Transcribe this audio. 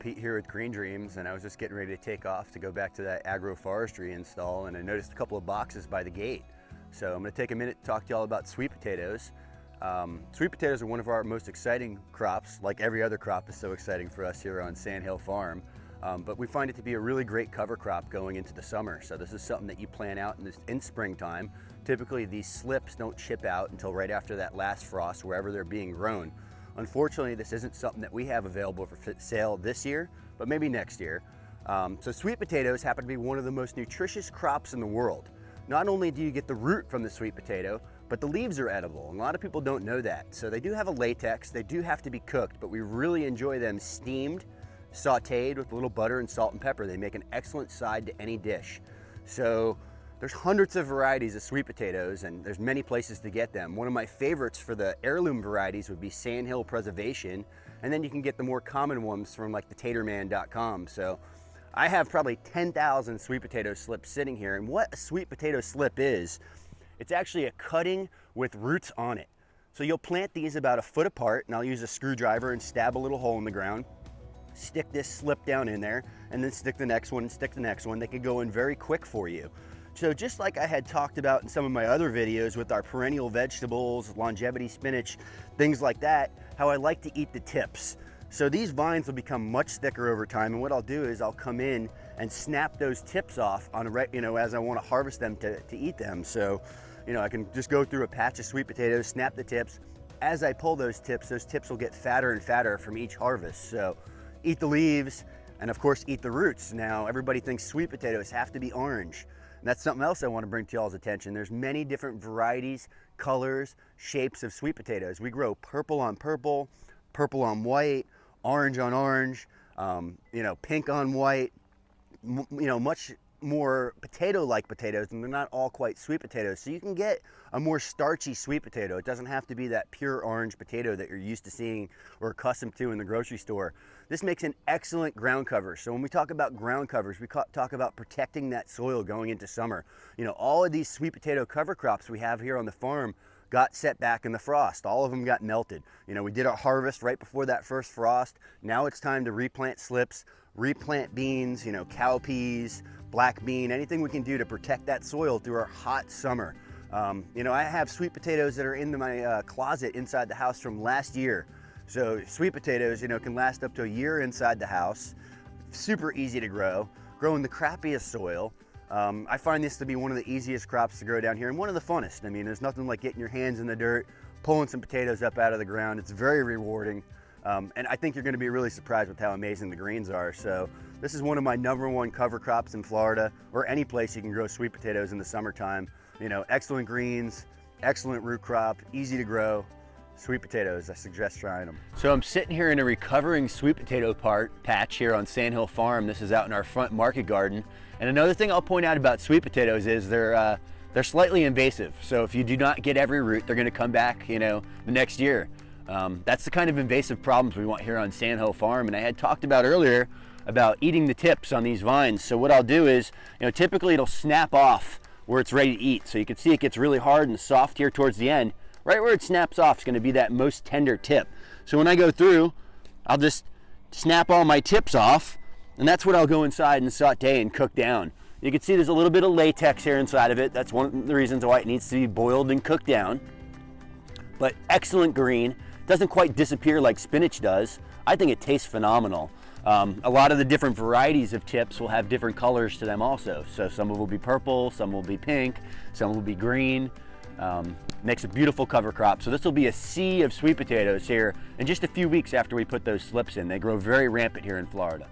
Pete here with Green Dreams, and I was just getting ready to take off to go back to that agroforestry install, and I noticed a couple of boxes by the gate. So I'm going to take a minute to talk to y'all about sweet potatoes. Sweet potatoes are one of our most exciting crops. Like every other crop is so exciting for us here on Sand Hill Farm. But we find it to be a really great cover crop going into the summer. So this is something that you plant out in springtime. Typically these slips don't chip out until right after that last frost wherever they're being grown. Unfortunately, this isn't something that we have available for sale this year, but maybe next year. So sweet potatoes happen to be one of the most nutritious crops in the world. Not only do you get the root from the sweet potato, but the leaves are edible. And a lot of people don't know that. So they do have a latex, they do have to be cooked, but we really enjoy them steamed, sauteed with a little butter and salt and pepper. They make an excellent side to any dish. So there's hundreds of varieties of sweet potatoes, and there's many places to get them. One of my favorites for the heirloom varieties would be Sand Hill Preservation, and then you can get the more common ones from like the taterman.com. So I have probably 10,000 sweet potato slips sitting here, and what a sweet potato slip is, it's actually a cutting with roots on it. So you'll plant these about a foot apart, and I'll use a screwdriver and stab a little hole in the ground, stick this slip down in there, and then stick the next one and stick the next one. They can go in very quick for you. So just like I had talked about in some of my other videos with our perennial vegetables, longevity spinach, things like that, how I like to eat the tips. So these vines will become much thicker over time, and what I'll do is I'll come in and snap those tips off on as I want to harvest them to eat them. So I can just go through a patch of sweet potatoes, snap the tips. As I pull those tips will get fatter and fatter from each harvest. So eat the leaves, and of course eat the roots. Now everybody thinks sweet potatoes have to be orange. And that's something else I want to bring to y'all's attention. There's many different varieties, colors, shapes of sweet potatoes. We grow purple on purple, purple on white, orange on orange, pink on white, much more potato-like potatoes, and they're not all quite sweet potatoes. So you can get a more starchy sweet potato. It doesn't have to be that pure orange potato that you're used to seeing or accustomed to in the grocery store. This makes an excellent ground cover. So when we talk about ground covers, we talk about protecting that soil going into summer. All of these sweet potato cover crops we have here on the farm got set back in the frost. All of them got melted. We did our harvest right before that first frost. Now it's time to replant slips, replant beans, cowpeas, black bean, anything we can do to protect that soil through our hot summer. I have sweet potatoes that are in my closet inside the house from last year. So sweet potatoes, can last up to a year inside the house. Super easy to grow in the crappiest soil. I find this to be one of the easiest crops to grow down here and one of the funnest. I mean, there's nothing like getting your hands in the dirt, pulling some potatoes up out of the ground. It's very rewarding. And I think you're going to be really surprised with how amazing the greens are. So this is one of my #1 cover crops in Florida, or any place you can grow sweet potatoes in the summertime. Excellent greens, excellent root crop, easy to grow. Sweet potatoes, I suggest trying them. So I'm sitting here in a recovering sweet potato patch here on Sand Hill Farm. This is out in our front market garden. And another thing I'll point out about sweet potatoes is they're slightly invasive. So if you do not get every root, they're going to come back, the next year. That's the kind of invasive problems we want here on Sand Hill Farm. And I had talked about earlier about eating the tips on these vines. So what I'll do is, typically it'll snap off where it's ready to eat. So you can see it gets really hard and soft here towards the end. Right where it snaps off is going to be that most tender tip. So when I go through, I'll just snap all my tips off, and that's what I'll go inside and saute and cook down. You can see there's a little bit of latex here inside of it. That's one of the reasons why it needs to be boiled and cooked down. But excellent green. Doesn't quite disappear like spinach does. I think it tastes phenomenal. A lot of the different varieties of tips will have different colors to them also. So some will be purple, some will be pink, some will be green. Makes a beautiful cover crop. So this will be a sea of sweet potatoes here in just a few weeks after we put those slips in. They grow very rampant here in Florida.